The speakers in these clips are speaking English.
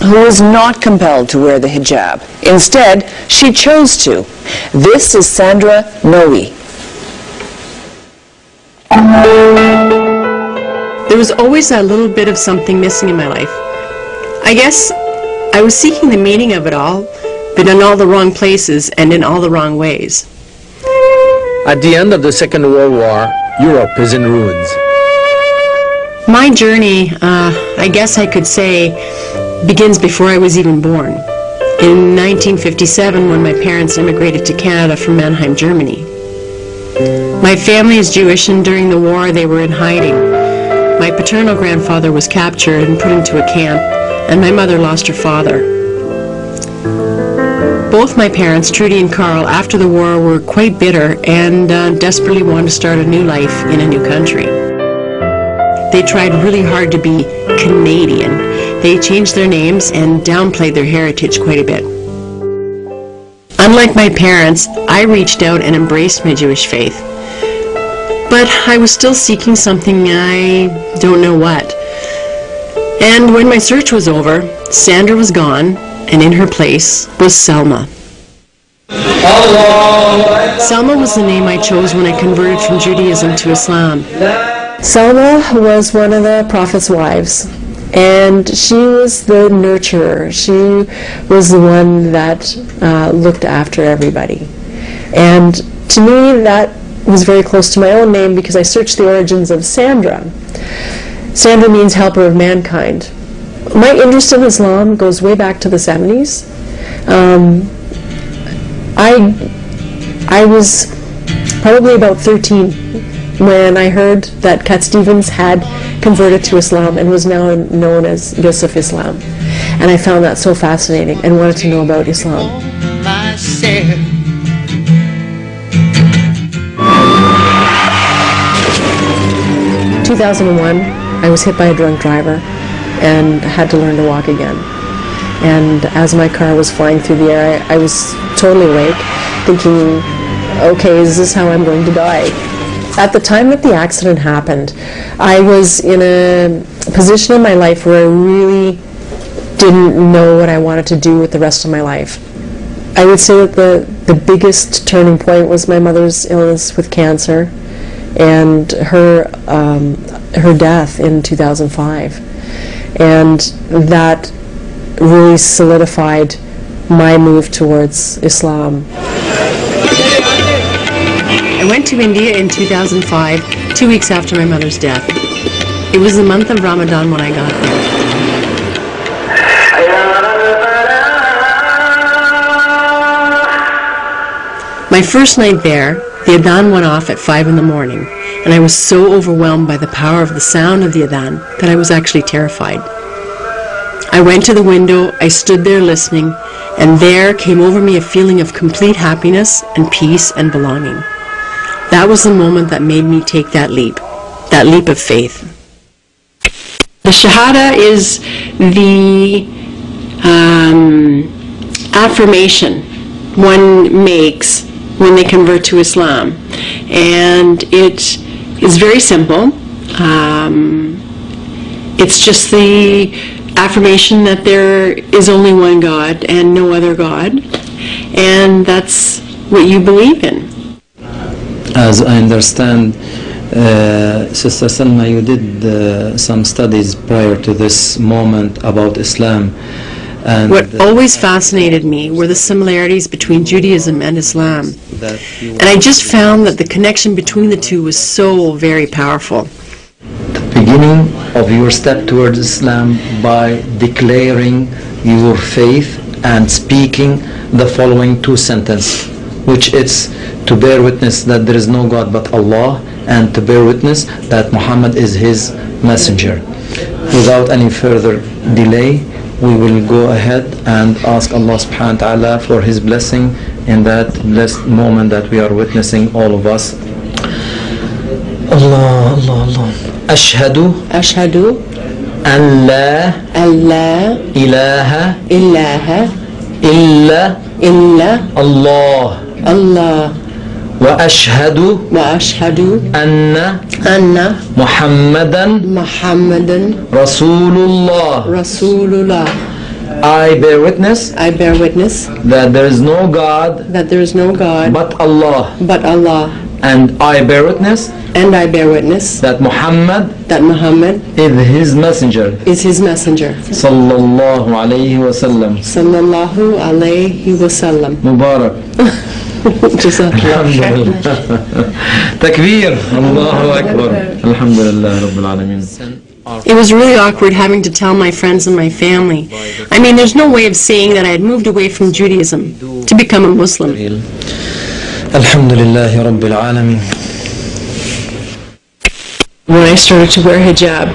who was not compelled to wear the hijab. Instead, she chose to. This is Sandra Noe. There was always a little bit of something missing in my life. I guess I was seeking the meaning of it all, but in all the wrong places and in all the wrong ways. At the end of the Second World War, Europe is in ruins. My journey, I guess I could say, begins before I was even born. In 1957, when my parents immigrated to Canada from Mannheim, Germany. My family is Jewish, and during the war they were in hiding. My paternal grandfather was captured and put into a camp, and my mother lost her father. Both my parents, Trudy and Carl, after the war were quite bitter and desperately wanted to start a new life in a new country. They tried really hard to be Canadian. They changed their names and downplayed their heritage quite a bit. Unlike my parents, I reached out and embraced my Jewish faith. But I was still seeking something, I don't know what. And when my search was over, Sandra was gone, and in her place was Selma. Selma was the name I chose when I converted from Judaism to Islam. Selma was one of the Prophet's wives, and she was the nurturer. She was the one that looked after everybody. And to me, that was very close to my own name because I searched the origins of Sandra. Sandra means helper of mankind. My interest in Islam goes way back to the 70s. I was probably about 13 when I heard that Cat Stevens had converted to Islam and was now known as Yusuf Islam. And I found that so fascinating and wanted to know about Islam. 2001, I was hit by a drunk driver and had to learn to walk again. And as my car was flying through the air, I was totally awake, thinking, okay, is this how I'm going to die? At the time that the accident happened, I was in a position in my life where I really didn't know what I wanted to do with the rest of my life. I would say that the biggest turning point was my mother's illness with cancer and her death in 2005. And that really solidified my move towards Islam. I went to India in 2005, 2 weeks after my mother's death. It was the month of Ramadan when I got there. My first night there, the adhan went off at 5 in the morning, and I was so overwhelmed by the power of the sound of the adhan that I was actually terrified. I went to the window, I stood there listening, and there came over me a feeling of complete happiness and peace and belonging. That was the moment that made me take that leap of faith. The Shahada is the affirmation one makes when they convert to Islam. And it is very simple. It's just the affirmation that there is only one God and no other God. And that's what you believe in. As I understand, Sister Salma, you did some studies prior to this moment about Islam. And what always fascinated me were the similarities between Judaism and Islam. And I just found that the connection between the two was so very powerful. The beginning of your step towards Islam by declaring your faith and speaking the following two sentences, which is to bear witness that there is no God but Allah, and to bear witness that Muhammad is his messenger. Without any further delay, we will go ahead and ask Allah subhanahu wa ta'ala for his blessing in that blessed moment that we are witnessing, all of us. Allah, Allah, Allah. Ashhadu an la ilaha illa Allah wa ashhadu anna Muhammadan Rasulullah. I bear witness I bear witness that there is no God that there is no God but Allah, but Allah, and I bear witness and I bear witness that Muhammad that Muhammad is his messenger. is his messenger. Sallallahu alayhi wa sallam. Sallallahu alayhi wa sallam. Mubarak. Alhamdulillah. Takbir. Allahu Akbar. Alhamdulillah Rabbil Alameen. It was really awkward having to tell my friends and my family. I mean, there's no way of saying that I had moved away from Judaism to become a Muslim. Alhamdulillah Rabbil Alameen. When I started to wear hijab,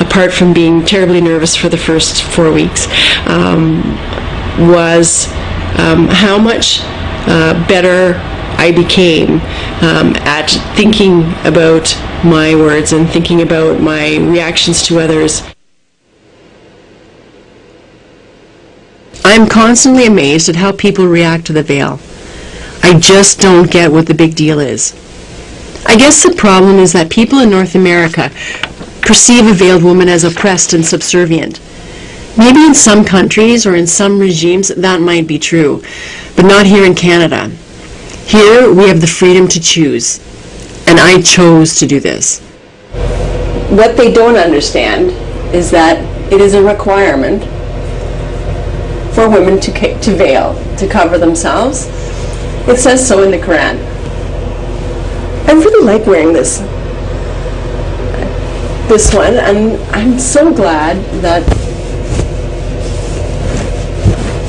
apart from being terribly nervous for the first 4 weeks, was how much better I became at thinking about my words and thinking about my reactions to others. I'm constantly amazed at how people react to the veil. I just don't get what the big deal is. I guess the problem is that people in North America perceive a veiled woman as oppressed and subservient. Maybe in some countries or in some regimes that might be true, but not here in Canada. Here we have the freedom to choose, and I chose to do this. What they don't understand is that it is a requirement for women to veil, to cover themselves. It says so in the Quran. I really like wearing this one, and I'm so glad that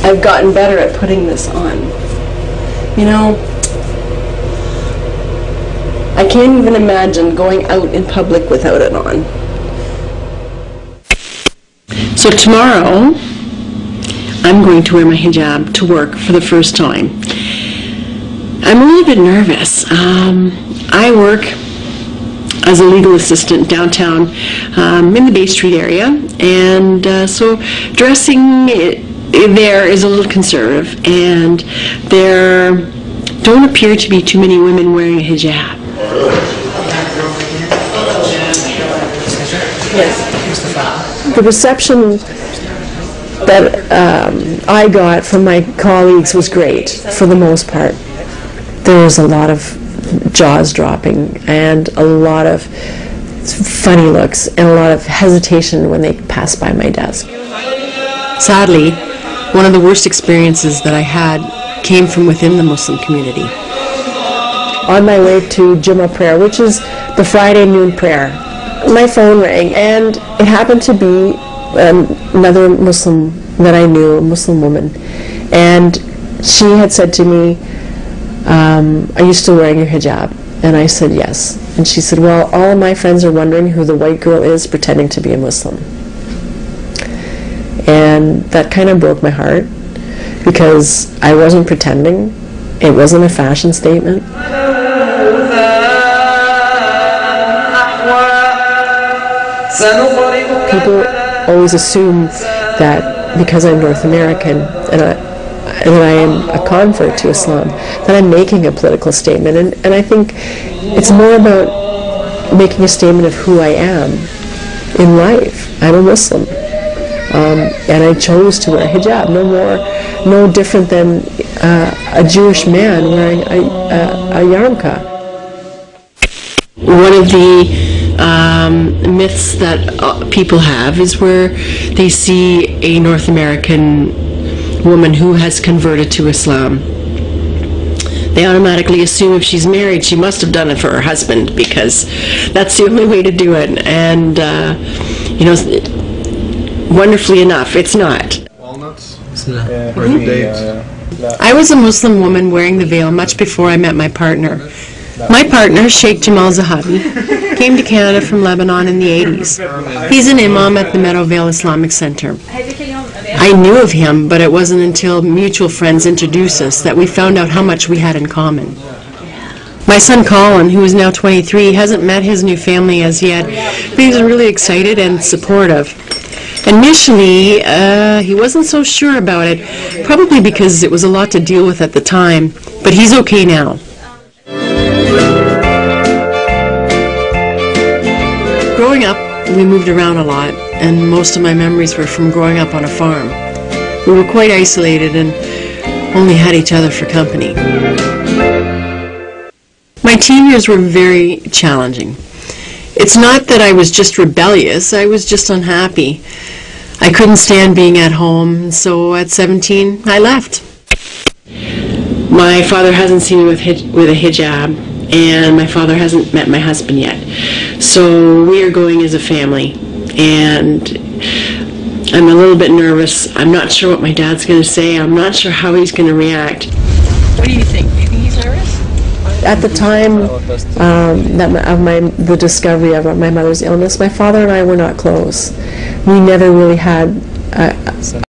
I've gotten better at putting this on. You know, I can't even imagine going out in public without it on. So tomorrow, I'm going to wear my hijab to work for the first time. I'm a little bit nervous. I work as a legal assistant downtown in the Bay Street area, and so dressing there is a little conservative, and there don't appear to be too many women wearing a hijab. Yes. The reception that I got from my colleagues was great for the most part. There was a lot of jaws dropping and a lot of funny looks and a lot of hesitation when they passed by my desk. Sadly, one of the worst experiences that I had came from within the Muslim community. On my way to Jummah prayer, which is the Friday noon prayer, my phone rang, and it happened to be another Muslim that I knew, a Muslim woman, and she had said to me, are you still wearing your hijab? And I said yes. And she said, well, all of my friends are wondering who the white girl is pretending to be a Muslim. And that kind of broke my heart, because I wasn't pretending. It wasn't a fashion statement. People always assume that because I'm North American and I am a convert to Islam, that I'm making a political statement. And I think it's more about making a statement of who I am in life. I'm a Muslim. And I chose to wear hijab, no different than a Jewish man wearing a yarmulke. One of the myths that people have is where they see a North American woman who has converted to Islam. They automatically assume if she's married, she must have done it for her husband, because that's the only way to do it. And, you know, wonderfully enough, it's not. Walnuts? Dates? I was a Muslim woman wearing the veil much before I met my partner. My partner, Sheikh Jamal Zahabi, came to Canada from Lebanon in the 80s. He's an imam at the Meadowvale Islamic Center. I knew of him, but it wasn't until mutual friends introduced us that we found out how much we had in common. My son Colin, who is now 23, hasn't met his new family as yet, but he's really excited and supportive. Initially, he wasn't so sure about it, probably because it was a lot to deal with at the time, but he's okay now. Growing up, we moved around a lot. and most of my memories were from growing up on a farm. We were quite isolated and only had each other for company. My teen years were very challenging. It's not that I was just rebellious, I was just unhappy. I couldn't stand being at home, so at 17 I left. My father hasn't seen me with a hijab, and my father hasn't met my husband yet. So we are going as a family, and I'm a little bit nervous. I'm not sure what my dad's going to say. I'm not sure how he's going to react. What do you think? Do you think he's nervous? At the time the discovery of my mother's illness, my father and I were not close. We never really had